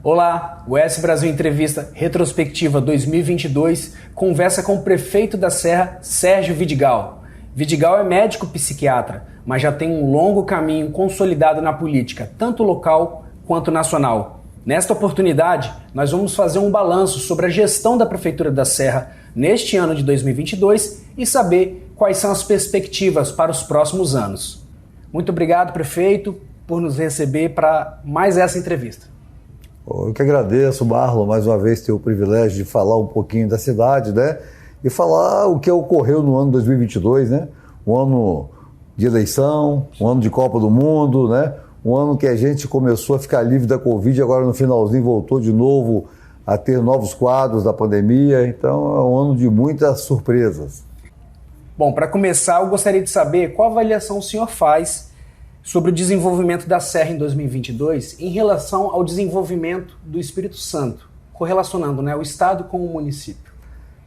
Olá, o S Brasil Entrevista Retrospectiva 2022 conversa com o prefeito da Serra, Sérgio Vidigal. Vidigal é médico psiquiatra, mas já tem um longo caminho consolidado na política, tanto local quanto nacional. Nesta oportunidade, nós vamos fazer um balanço sobre a gestão da Prefeitura da Serra neste ano de 2022 e saber quais são as perspectivas para os próximos anos. Muito obrigado, prefeito, por nos receber para mais essa entrevista. Eu que agradeço, Marlon, mais uma vez ter o privilégio de falar um pouquinho da cidade, né? E falar o que ocorreu no ano 2022, né? Um ano de eleição, um ano de Copa do Mundo, né? Um ano que a gente começou a ficar livre da Covid e agora no finalzinho voltou de novo a ter novos quadros da pandemia. Então é um ano de muitas surpresas. Bom, para começar, eu gostaria de saber qual avaliação o senhor faz sobre o desenvolvimento da Serra em 2022 em relação ao desenvolvimento do Espírito Santo, correlacionando, né, o Estado com o município.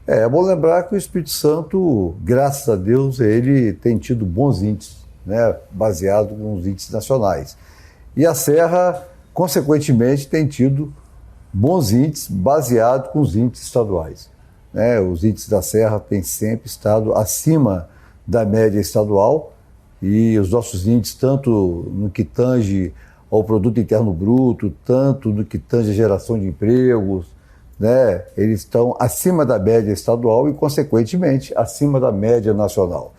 É bom lembrar que o Espírito Santo, graças a Deus, ele tem tido bons índices, né, baseado nos índices nacionais. E a Serra, consequentemente, tem tido bons índices baseados com os índices estaduais. Né? Os índices da Serra têm sempre estado acima da média estadual, e os nossos índices, tanto no que tange ao produto interno bruto, tanto no que tange a geração de empregos, né, eles estão acima da média estadual e, consequentemente, acima da média nacional.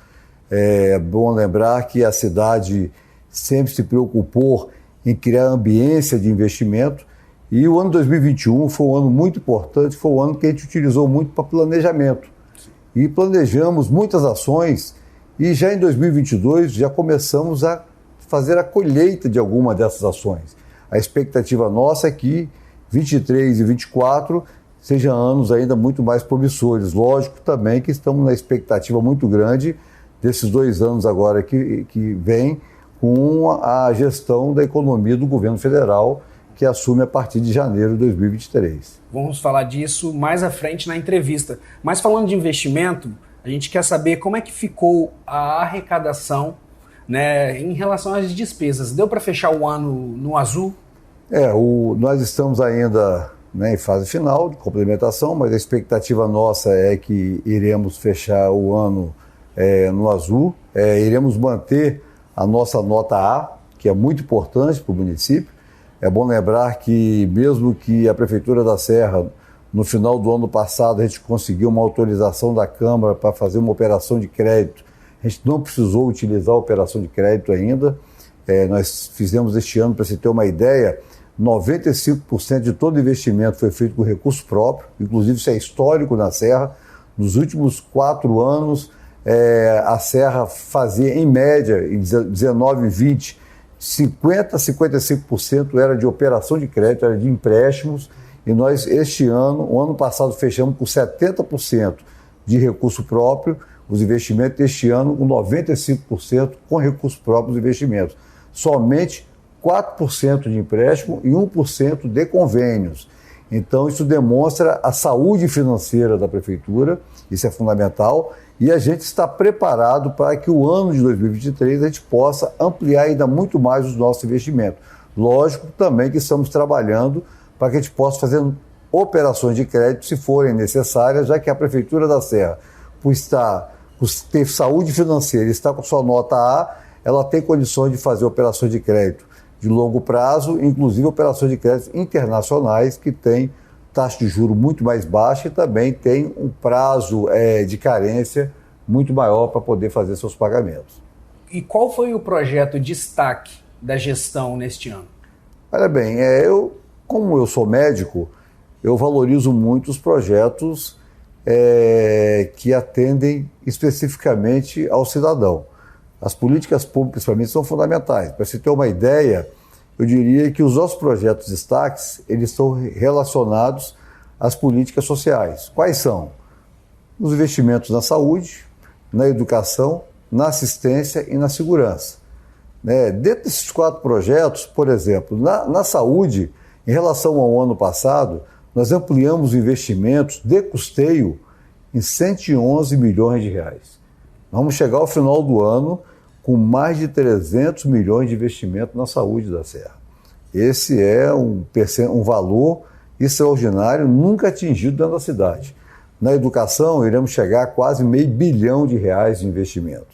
É bom lembrar que a cidade sempre se preocupou em criar ambiência de investimento e o ano 2021 foi um ano muito importante, foi um ano que a gente utilizou muito para planejamento. E planejamos muitas ações. E já em 2022, já começamos a fazer a colheita de alguma dessas ações. A expectativa nossa é que 23 e 24 sejam anos ainda muito mais promissores. Lógico também que estamos na expectativa muito grande desses 2 anos agora que vem com a gestão da economia do governo federal, que assume a partir de janeiro de 2023. Vamos falar disso mais à frente na entrevista. Mas falando de investimento, a gente quer saber como é que ficou a arrecadação, né, em relação às despesas. Deu para fechar o ano no azul? Nós estamos ainda, né, em fase final de complementação, mas a expectativa nossa é que iremos fechar o ano no azul. Iremos manter a nossa nota A, que é muito importante para o município. É bom lembrar que mesmo que a Prefeitura da Serra, no final do ano passado, a gente conseguiu uma autorização da Câmara para fazer uma operação de crédito. A gente não precisou utilizar a operação de crédito ainda. Nós fizemos este ano, para você ter uma ideia, 95% de todo investimento foi feito com recurso próprio, inclusive isso é histórico na Serra. Nos últimos 4 anos, a Serra fazia, em média, em 19 e 20, 50% a 55% era de operação de crédito, era de empréstimos. E nós, este ano, o ano passado, fechamos com 70% de recurso próprio, os investimentos deste ano com 95% com recurso próprio dos investimentos. Somente 4% de empréstimo e 1% de convênios. Então, isso demonstra a saúde financeira da Prefeitura, isso é fundamental, e a gente está preparado para que o ano de 2023 a gente possa ampliar ainda muito mais os nossos investimentos. Lógico também que estamos trabalhando para que a gente possa fazer operações de crédito se forem necessárias, já que a Prefeitura da Serra, por ter saúde financeira e estar com sua nota A, ela tem condições de fazer operações de crédito de longo prazo, inclusive operações de crédito internacionais, que têm taxa de juros muito mais baixa e também tem um prazo de carência muito maior para poder fazer seus pagamentos. E qual foi o projeto destaque da gestão neste ano? Olha bem, como eu sou médico, eu valorizo muito os projetos que atendem especificamente ao cidadão. As políticas públicas, para mim, são fundamentais. Para você ter uma ideia, eu diria que os nossos projetos destaques, eles estão relacionados às políticas sociais. Quais são? Os investimentos na saúde, na educação, na assistência e na segurança. Dentro desses 4 projetos, por exemplo, na saúde, em relação ao ano passado, nós ampliamos investimentos de custeio em 111 milhões de reais. Vamos chegar ao final do ano com mais de 300 milhões de investimento na saúde da Serra. Esse é um valor extraordinário, nunca atingido dentro da cidade. Na educação, iremos chegar a quase R$500 bilhão de investimento.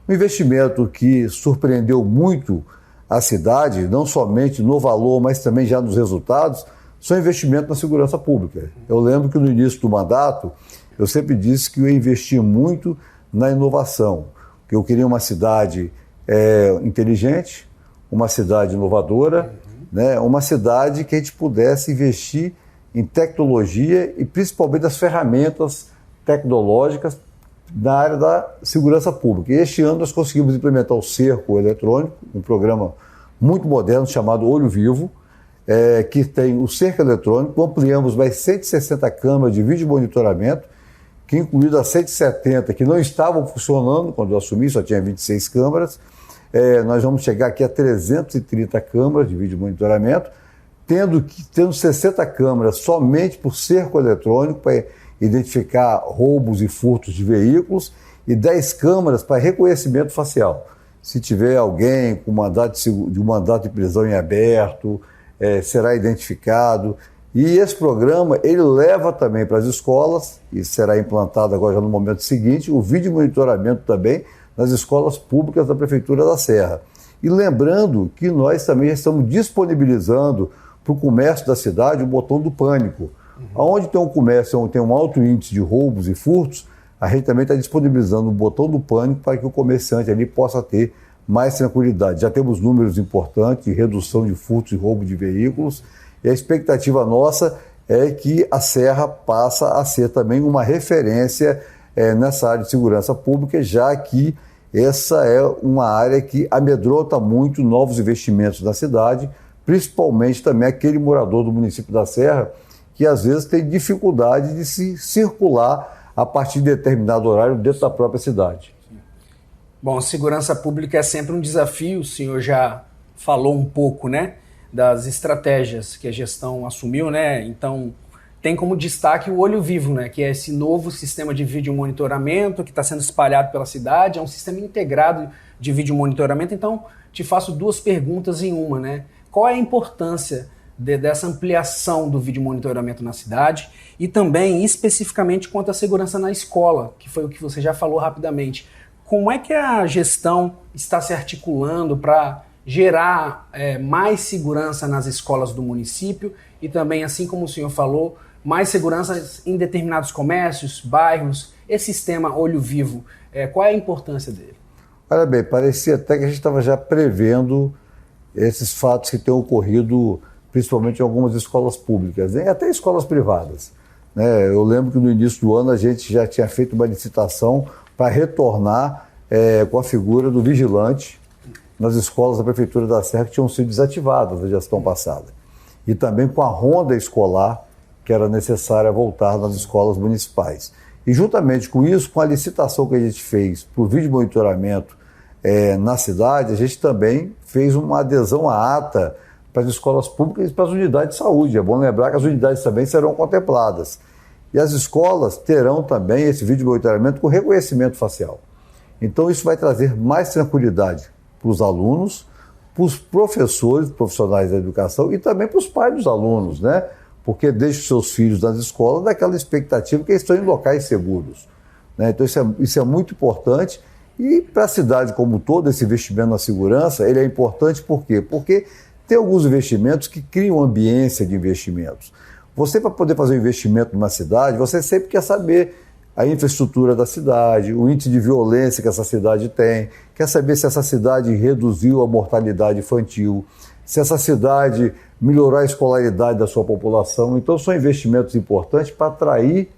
Um investimento que surpreendeu muito a cidade, não somente no valor, mas também já nos resultados, são investimentos na segurança pública. Eu lembro que no início do mandato, eu sempre disse que eu ia investir muito na inovação, que eu queria uma cidade inteligente, uma cidade inovadora, né? Uma cidade que a gente pudesse investir em tecnologia e principalmente das ferramentas tecnológicas na área da segurança pública. E este ano nós conseguimos implementar o cerco eletrônico, um programa muito moderno chamado Olho Vivo, que tem o cerco eletrônico. Ampliamos mais 160 câmeras de vídeo monitoramento, que incluído as 170 que não estavam funcionando quando eu assumi, só tinha 26 câmeras. Nós vamos chegar aqui a 330 câmeras de vídeo monitoramento, tendo 60 câmeras somente por cerco eletrônico para identificar roubos e furtos de veículos e 10 câmeras para reconhecimento facial. Se tiver alguém com mandato de prisão em aberto, será identificado. E esse programa, ele leva também para as escolas, e será implantado agora já no momento seguinte, o vídeo monitoramento também nas escolas públicas da Prefeitura da Serra. E lembrando que nós também estamos disponibilizando para o comércio da cidade o botão do pânico. Onde tem um comércio onde tem um alto índice de roubos e furtos, a gente também está disponibilizando o botão do pânico para que o comerciante ali possa ter mais tranquilidade. Já temos números importantes de redução de furtos e roubo de veículos, e a expectativa nossa é que a Serra passa a ser também uma referência nessa área de segurança pública, já que essa é uma área que amedronta muito novos investimentos na cidade, principalmente também aquele morador do município da Serra que às vezes tem dificuldade de se circular a partir de determinado horário dentro da própria cidade. Bom, segurança pública é sempre um desafio, o senhor já falou um pouco, né, das estratégias que a gestão assumiu, né, então tem como destaque o Olho Vivo, né, que é esse novo sistema de vídeo monitoramento que está sendo espalhado pela cidade, é um sistema integrado de vídeo monitoramento. Então te faço duas perguntas em uma, né, qual é a importância dessa ampliação do vídeo monitoramento na cidade e também especificamente quanto à segurança na escola, que foi o que você já falou rapidamente. Como é que a gestão está se articulando para gerar mais segurança nas escolas do município e também, assim como o senhor falou, mais segurança em determinados comércios, bairros, esse sistema Olho Vivo, qual é a importância dele? Olha bem, parecia até que a gente estava já prevendo esses fatos que têm ocorrido principalmente em algumas escolas públicas, e até escolas privadas. Eu lembro que no início do ano a gente já tinha feito uma licitação para retornar com a figura do vigilante nas escolas da Prefeitura da Serra que tinham sido desativadas na gestão passada. E também com a ronda escolar que era necessária voltar nas escolas municipais. E juntamente com isso, com a licitação que a gente fez para o vídeo monitoramento na cidade, a gente também fez uma adesão à ata para as escolas públicas e para as unidades de saúde. É bom lembrar que as unidades também serão contempladas. E as escolas terão também esse vídeo monitoramento com reconhecimento facial. Então isso vai trazer mais tranquilidade para os alunos, para os professores, profissionais da educação e também para os pais dos alunos, né? Porque deixam seus filhos nas escolas daquela expectativa que eles estão em locais seguros, né? Então isso é muito importante. E para a cidade como um todo, esse investimento na segurança, ele é importante por quê? Porque tem alguns investimentos que criam ambiência de investimentos. Você, para poder fazer um investimento numa cidade, você sempre quer saber a infraestrutura da cidade, o índice de violência que essa cidade tem, quer saber se essa cidade reduziu a mortalidade infantil, se essa cidade melhorou a escolaridade da sua população. Então são investimentos importantes para atrair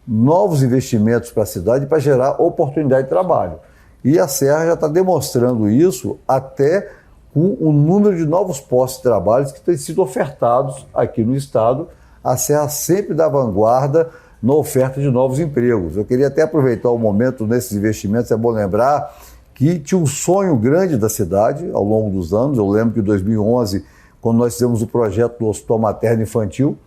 novos investimentos para a cidade, para gerar oportunidade de trabalho. E a Serra já está demonstrando isso até com o número de novos postos de trabalho que têm sido ofertados aqui no estado. A Serra sempre da vanguarda na oferta de novos empregos. Eu queria até aproveitar o momento nesses investimentos, é bom lembrar que tinha um sonho grande da cidade ao longo dos anos. Eu lembro que em 2011, quando nós fizemos o projeto do Hospital Materno Infantil,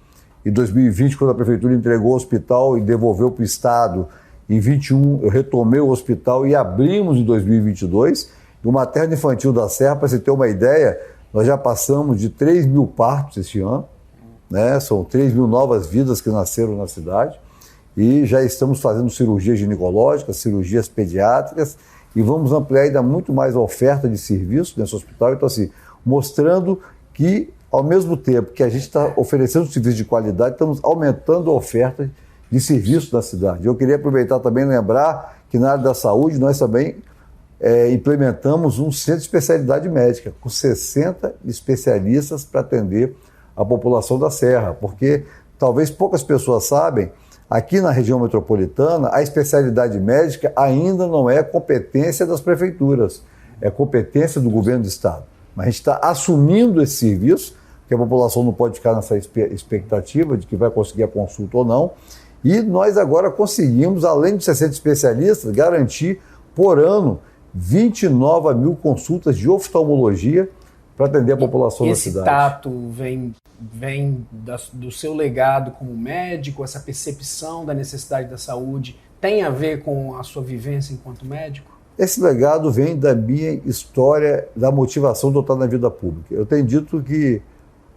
em 2020, quando a Prefeitura entregou o hospital e devolveu para o estado, em 2021 eu retomei o hospital e abrimos em 2022, o Materno Infantil da Serra, para você ter uma ideia, Nós já passamos de 3 mil partos este ano, né? São 3 mil novas vidas que nasceram na cidade e já estamos fazendo cirurgias ginecológicas, cirurgias pediátricas e vamos ampliar ainda muito mais a oferta de serviços nesse hospital. Então, assim, mostrando que, ao mesmo tempo que a gente está oferecendo serviço de qualidade, estamos aumentando a oferta de serviços na cidade. Eu queria aproveitar também e lembrar que na área da saúde nós também implementamos um centro de especialidade médica, com 60 especialistas para atender a população da Serra, porque talvez poucas pessoas sabem, aqui na região metropolitana, a especialidade médica ainda não é competência das prefeituras, é competência do governo do estado. Mas a gente está assumindo esse serviço, que a população não pode ficar nessa expectativa de que vai conseguir a consulta ou não, e nós agora conseguimos, além de 60 especialistas, garantir por ano 29 mil consultas de oftalmologia para atender a população da cidade. Esse tato vem do seu legado como médico, essa percepção da necessidade da saúde, tem a ver com a sua vivência enquanto médico? Esse legado vem da minha história, da motivação de eu estar na vida pública. Eu tenho dito que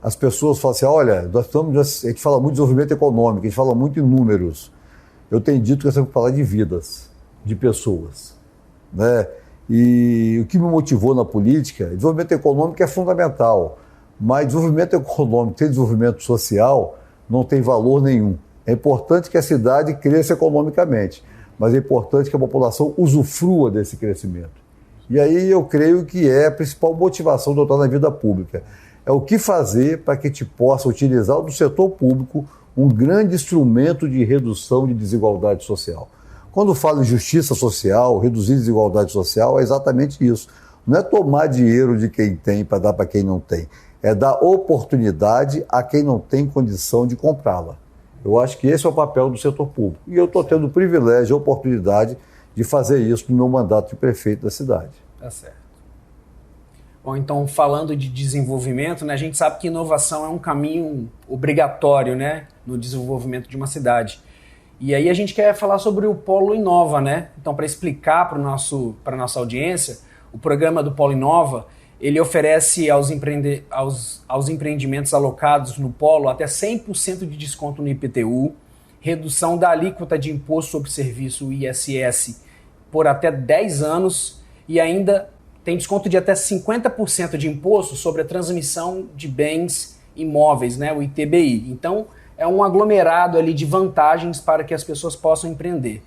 as pessoas falam assim, olha, a gente fala muito de desenvolvimento econômico, a gente fala muito em números. Eu tenho dito que nós temos que falar de vidas, de pessoas, né? E o que me motivou na política, desenvolvimento econômico é fundamental, mas desenvolvimento econômico sem desenvolvimento social não tem valor nenhum. É importante que a cidade cresça economicamente, mas é importante que a população usufrua desse crescimento. E aí eu creio que é a principal motivação de eu estar na vida pública. É o que fazer para que a gente possa utilizar do setor público um grande instrumento de redução de desigualdade social. Quando falo em justiça social, reduzir desigualdade social, é exatamente isso. Não é tomar dinheiro de quem tem para dar para quem não tem. É dar oportunidade a quem não tem condição de comprá-la. Eu acho que esse é o papel do setor público. E eu estou tendo o privilégio, a oportunidade de fazer isso no meu mandato de prefeito da cidade. Tá certo. Bom, então, falando de desenvolvimento, né, a gente sabe que inovação é um caminho obrigatório, né, no desenvolvimento de uma cidade. E aí a gente quer falar sobre o Polo Inova, né? Então, para explicar para a nossa audiência, o programa do Polo Inova, ele oferece aos empreendimentos alocados no Polo até 100% de desconto no IPTU, redução da alíquota de imposto sobre serviço ISS por até 10 anos e ainda tem desconto de até 50% de imposto sobre a transmissão de bens imóveis, né? O ITBI. Então, é um aglomerado ali de vantagens para que as pessoas possam empreender.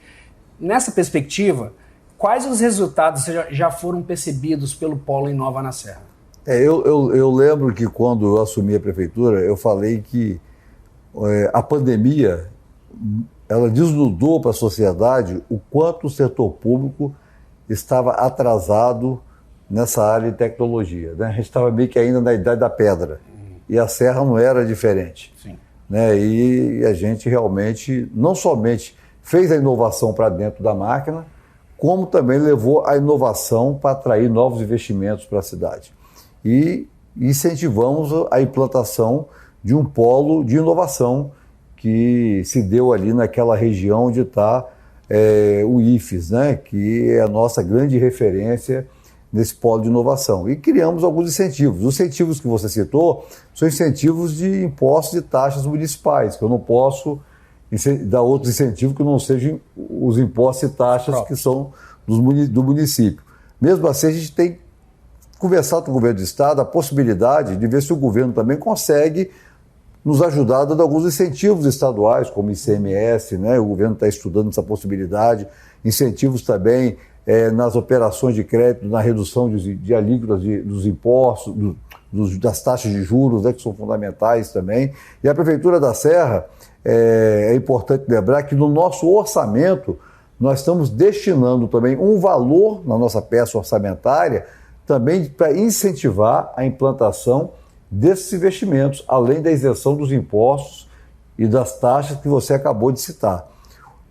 Nessa perspectiva, quais os resultados já foram percebidos pelo Polo Inova na Serra? Eu lembro que quando eu assumi a prefeitura, eu falei que a pandemia ela desnudou para a sociedade o quanto o setor público estava atrasado nessa área de tecnologia, né? A gente estava meio que ainda na idade da pedra, e a Serra não era diferente. Sim. Né? E a gente realmente não somente fez a inovação para dentro da máquina, como também levou a inovação para atrair novos investimentos para a cidade. E incentivamos a implantação de um polo de inovação que se deu ali naquela região onde está o IFES, né? Que é a nossa grande referência nesse polo de inovação. E criamos alguns incentivos. Os incentivos que você citou são incentivos de impostos e taxas municipais, que eu não posso dar outros incentivos que não sejam os impostos e taxas que são do município. Mesmo assim, a gente tem conversado com o governo do estado a possibilidade de ver se o governo também consegue nos ajudar dando alguns incentivos estaduais, como ICMS, né? O governo está estudando essa possibilidade, incentivos também nas operações de crédito, na redução de alíquotas dos impostos, das taxas de juros, né, que são fundamentais também. E a Prefeitura da Serra, é importante lembrar que no nosso orçamento nós estamos destinando também um valor na nossa peça orçamentária também para incentivar a implantação desses investimentos, além da isenção dos impostos e das taxas que você acabou de citar.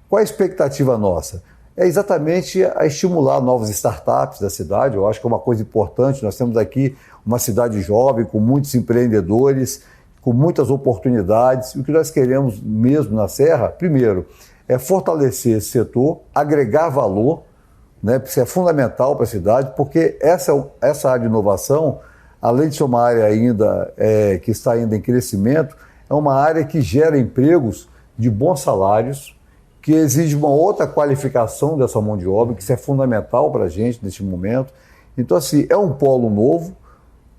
Qual a expectativa nossa? É exatamente a estimular novas startups da cidade. Eu acho que é uma coisa importante. Nós temos aqui uma cidade jovem, com muitos empreendedores, com muitas oportunidades. O que nós queremos mesmo na Serra, primeiro, é fortalecer esse setor, agregar valor, né? Isso é fundamental para a cidade, porque essa área de inovação, além de ser uma área ainda que está ainda em crescimento, é uma área que gera empregos de bons salários, que exige uma outra qualificação dessa mão de obra, que isso é fundamental para a gente neste momento. Então, assim, é um polo novo,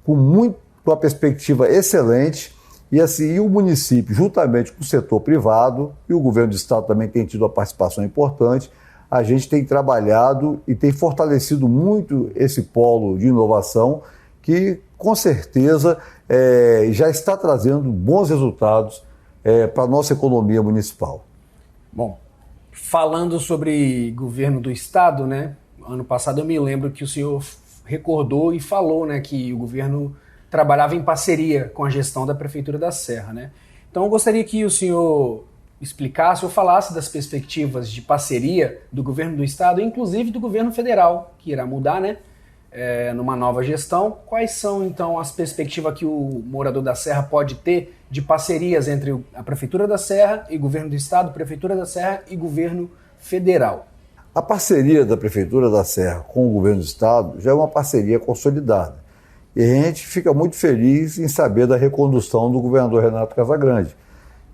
com uma perspectiva excelente, e assim, e o município, juntamente com o setor privado, e o governo do estado também tem tido uma participação importante, a gente tem trabalhado e tem fortalecido muito esse polo de inovação, que com certeza já está trazendo bons resultados para a nossa economia municipal. Bom, falando sobre governo do estado, né? Ano passado eu me lembro que o senhor recordou e falou, né, que o governo trabalhava em parceria com a gestão da Prefeitura da Serra, né? Então eu gostaria que o senhor explicasse ou falasse das perspectivas de parceria do governo do estado, inclusive do governo federal, que irá mudar, né? Numa nova gestão. Quais são, então, as perspectivas que o morador da Serra pode ter de parcerias entre a Prefeitura da Serra e governo do estado, Prefeitura da Serra e governo federal? A parceria da Prefeitura da Serra com o governo do estado já é uma parceria consolidada. E a gente fica muito feliz em saber da recondução do governador Renato Casagrande.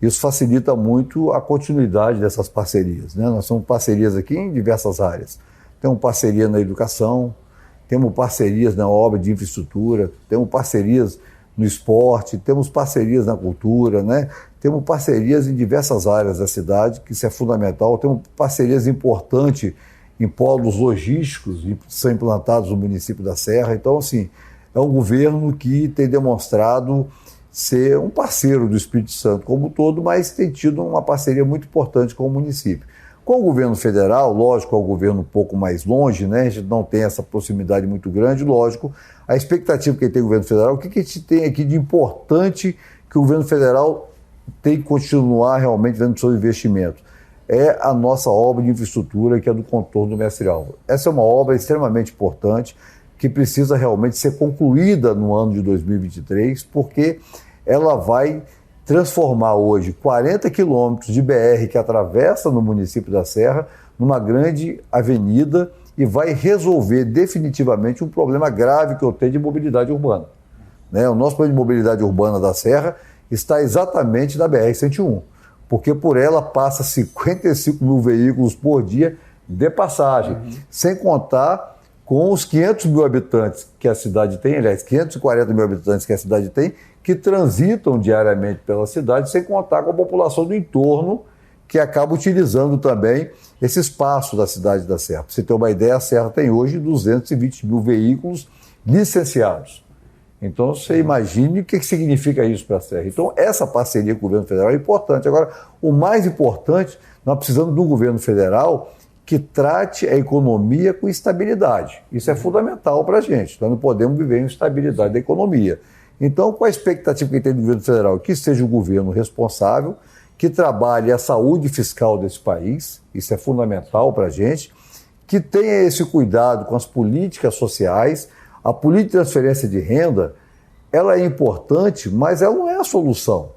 Isso facilita muito a continuidade dessas parcerias, né? Nós temos parcerias aqui em diversas áreas. Temos parceria na educação, temos parcerias na obra de infraestrutura, temos parcerias no esporte, temos parcerias na cultura, né? Temos parcerias em diversas áreas da cidade, que isso é fundamental. Temos parcerias importantes em polos logísticos que são implantados no município da Serra. Então, assim, é um governo que tem demonstrado ser um parceiro do Espírito Santo como um todo, mas tem tido uma parceria muito importante com o município. Com o governo federal, lógico, é um governo um pouco mais longe, né? A gente não tem essa proximidade muito grande, lógico. A expectativa que tem o governo federal, o que a gente tem aqui de importante que o governo federal tem que continuar realmente dando seu investimento? É a nossa obra de infraestrutura, que é do contorno do Mestre Álvaro. Essa é uma obra extremamente importante, que precisa realmente ser concluída no ano de 2023, porque ela vai transformar hoje 40 quilômetros de BR que atravessa no município da Serra numa grande avenida e vai resolver definitivamente um problema grave que eu tenho de mobilidade urbana. O nosso problema de mobilidade urbana da Serra está exatamente na BR-101, porque por ela passa 55 mil veículos por dia de passagem, sem contar com os 500 mil habitantes que a cidade tem, aliás, 540 mil habitantes que a cidade tem, que transitam diariamente pela cidade, sem contar com a população do entorno, que acaba utilizando também esse espaço da cidade da Serra. Para você ter uma ideia, a Serra tem hoje 220 mil veículos licenciados. Então, você imagine o que significa isso para a Serra. Então, essa parceria com o governo federal é importante. Agora, o mais importante, nós precisamos de um governo federal que trate a economia com estabilidade. Isso é fundamental para a gente. Nós não podemos viver em instabilidade da economia. Então, qual a expectativa que tem do governo federal? Que seja o governo responsável, que trabalhe a saúde fiscal desse país, isso é fundamental para a gente, que tenha esse cuidado com as políticas sociais. A política de transferência de renda, ela é importante, mas ela não é a solução.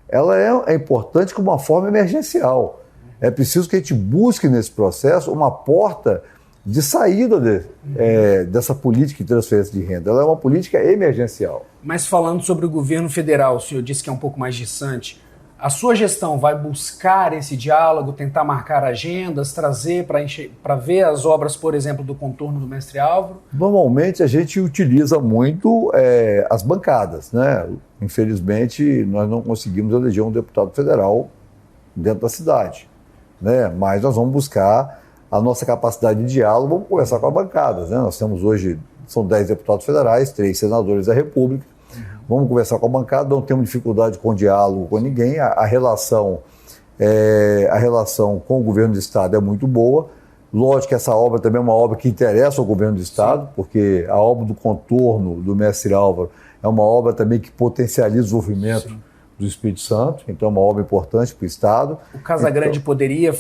Ela é importante como uma forma emergencial. É preciso que a gente busque nesse processo uma porta de saída dessa política de transferência de renda. Ela é uma política emergencial. Mas falando sobre o governo federal, o senhor disse que é um pouco mais distante. A sua gestão vai buscar esse diálogo, tentar marcar agendas, trazer para ver as obras, por exemplo, do contorno do Mestre Álvaro? Normalmente a gente utiliza muito as bancadas, né? Infelizmente, nós não conseguimos eleger um deputado federal dentro da cidade, né? Mas nós vamos buscar a nossa capacidade de diálogo, vamos conversar com as bancadas, né? Nós temos hoje, são 10 deputados federais, 3 senadores da República. Vamos conversar com a bancada, não temos dificuldade com diálogo com ninguém. A relação com o governo do estado é muito boa. Lógico que essa obra também é uma obra que interessa ao governo do estado, sim, porque a obra do contorno do Mestre Álvaro é uma obra também que potencializa o desenvolvimento, sim, do Espírito Santo, então é uma obra importante para o estado. O Casagrande poderia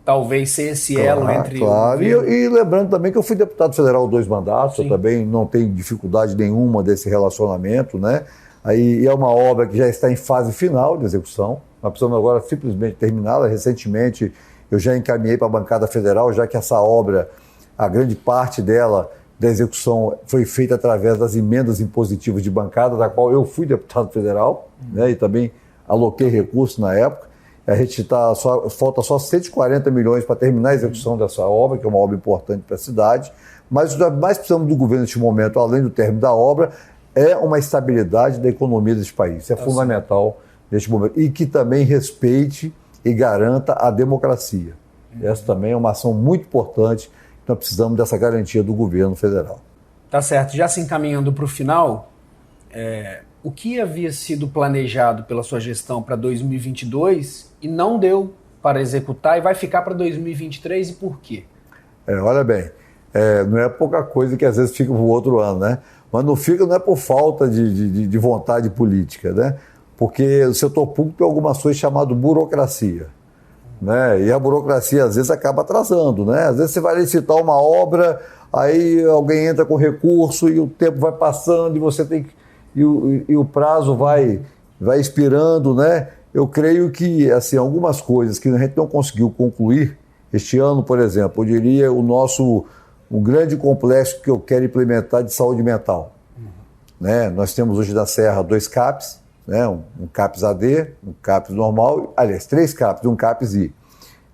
talvez ser esse elo entre... Claro, e lembrando também que eu fui deputado federal 2 mandatos, sim, eu também não tenho dificuldade nenhuma desse relacionamento, né? Aí é uma obra que já está em fase final de execução, nós precisamos agora simplesmente terminá-la. Recentemente eu já encaminhei para a bancada federal, já que essa obra, a grande parte dela da execução foi feita através das emendas impositivas de bancada, da qual eu fui deputado federal, né, e também aloquei recursos na época. A gente falta só 140 milhões para terminar a execução dessa obra, que é uma obra importante para a cidade, mas o que mais precisamos do governo neste momento, além do término da obra, é uma estabilidade da economia desse país. Isso é fundamental neste momento. E que também respeite e garanta a democracia. Essa também é uma ação muito importante. Nós precisamos dessa garantia do governo federal. Tá certo. Já se encaminhando para o final, o que havia sido planejado pela sua gestão para 2022 e não deu para executar e vai ficar para 2023 e por quê? Olha bem, não é pouca coisa que às vezes fica para o outro ano, né? Mas não fica, não é por falta de vontade política, né? Porque o setor público tem algumas coisas chamadas burocracia, né? E a burocracia às vezes acaba atrasando, né? Às vezes você vai licitar uma obra, aí alguém entra com recurso e o tempo vai passando e você tem que... E o prazo vai expirando, né? Eu creio que, assim, algumas coisas que a gente não conseguiu concluir este ano, por exemplo, eu diria um grande complexo que eu quero implementar de saúde mental. Né? Nós temos hoje na Serra 2 CAPs, né? um CAPs AD, um CAPs normal, aliás, 3 CAPs e um CAPs I.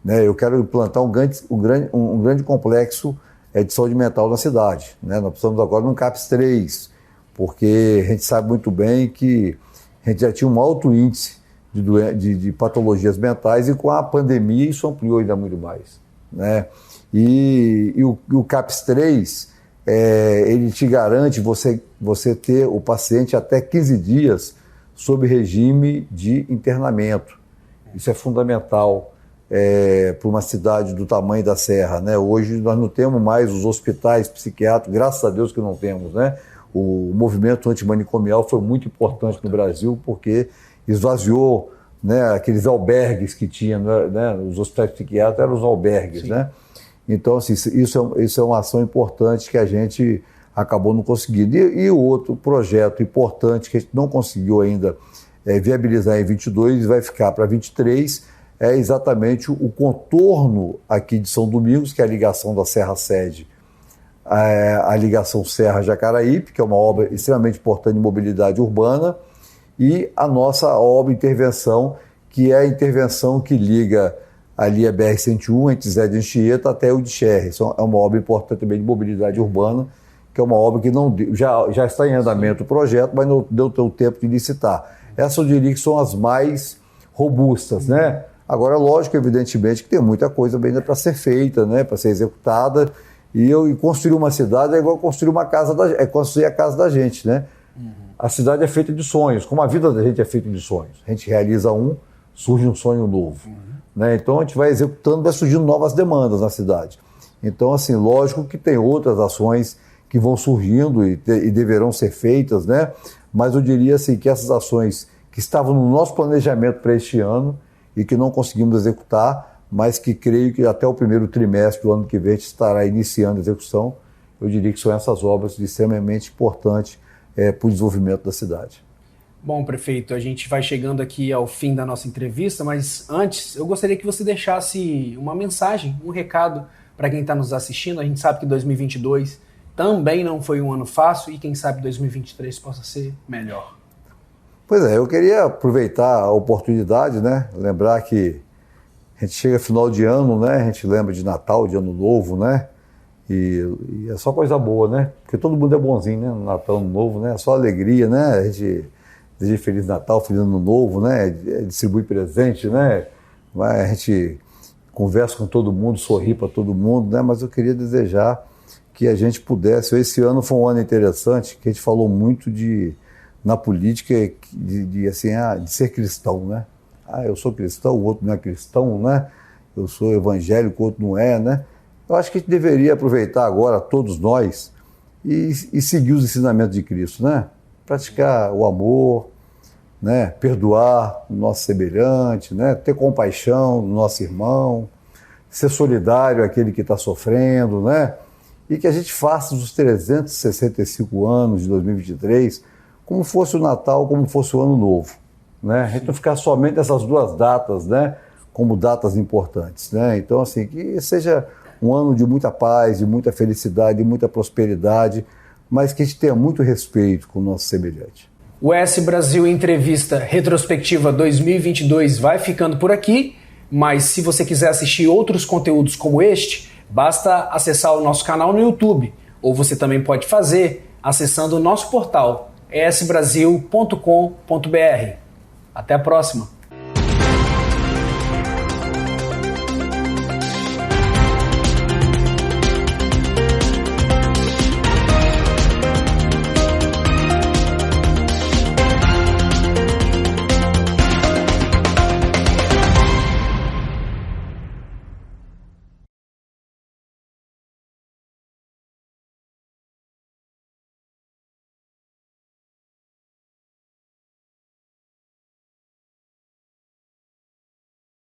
Né? Eu quero implantar um grande complexo de saúde mental na cidade. Né? Nós precisamos agora de um CAPs 3, porque a gente sabe muito bem que a gente já tinha um alto índice de patologias mentais e com a pandemia isso ampliou ainda muito mais. Né? E o CAPS 3, ele te garante você ter o paciente até 15 dias sob regime de internamento. Isso é fundamental para uma cidade do tamanho da Serra. Né? Hoje nós não temos mais os hospitais psiquiátricos, graças a Deus que não temos, né? O movimento antimanicomial foi muito importante no Brasil porque esvaziou, né, aqueles albergues que tinha, né, os hospitais psiquiátricos eram os albergues. Né? Então, assim, isso é uma ação importante que a gente acabou não conseguindo. E o outro projeto importante que a gente não conseguiu ainda viabilizar em 22 e vai ficar para 23 é exatamente o contorno aqui de São Domingos, que é a ligação da Serra Sede a ligação Serra-Jacaraípe, que é uma obra extremamente importante de mobilidade urbana, e a nossa obra intervenção, que é a intervenção que liga ali a BR-101, entre Zé de Anchieta até o de Xerre. É uma obra importante também de mobilidade urbana, que é uma obra que não já está em andamento o projeto, mas não deu tempo de licitar. Essas eu diria que são as mais robustas, né? Agora, lógico, evidentemente, que tem muita coisa ainda para ser feita, né? Para ser executada. E construir uma cidade é igual construir construir a casa da gente, né? A cidade é feita de sonhos, como a vida da gente é feita de sonhos. A gente realiza surge um sonho novo. Né? Então a gente vai executando, vai surgindo novas demandas na cidade. Então, assim, lógico que tem outras ações que vão surgindo e deverão ser feitas, né? Mas eu diria assim que essas ações que estavam no nosso planejamento para este ano e que não conseguimos executar, mas que creio que até o primeiro trimestre do ano que vem a gente estará iniciando a execução, eu diria que são essas obras extremamente importantes para o desenvolvimento da cidade. Bom, prefeito, a gente vai chegando aqui ao fim da nossa entrevista, mas antes eu gostaria que você deixasse uma mensagem, um recado para quem está nos assistindo. A gente sabe que 2022 também não foi um ano fácil e quem sabe 2023 possa ser melhor. Pois é, eu queria aproveitar a oportunidade, né? Lembrar que a gente chega final de ano, né? A gente lembra de Natal, de Ano Novo, né? E é só coisa boa, né? Porque todo mundo é bonzinho, né? No Natal, Ano Novo, né? É só alegria, né? A gente deseja Feliz Natal, Feliz Ano Novo, né? Distribui presente, né? A gente conversa com todo mundo, sorri para todo mundo, né? Mas eu queria desejar que a gente pudesse... Esse ano foi um ano interessante, que a gente falou muito na política de ser cristão, né? Eu sou cristão, o outro não é cristão, né? Eu sou evangélico, o outro não é, né? Eu acho que a gente deveria aproveitar agora, todos nós, e seguir os ensinamentos de Cristo, né? Praticar o amor, né? Perdoar o nosso semelhante, né? Ter compaixão do nosso irmão, ser solidário àquele que está sofrendo, né? E que a gente faça os 365 anos de 2023 como fosse o Natal, como fosse o Ano Novo. Né? A gente não ficar somente nessas duas datas, né? Como datas importantes. Né? Então, assim, que seja um ano de muita paz, de muita felicidade, de muita prosperidade, mas que a gente tenha muito respeito com o nosso semelhante. O ES Brasil Entrevista Retrospectiva 2022 vai ficando por aqui, mas se você quiser assistir outros conteúdos como este, basta acessar o nosso canal no YouTube, ou você também pode fazer acessando o nosso portal esbrasil.com.br. Até a próxima!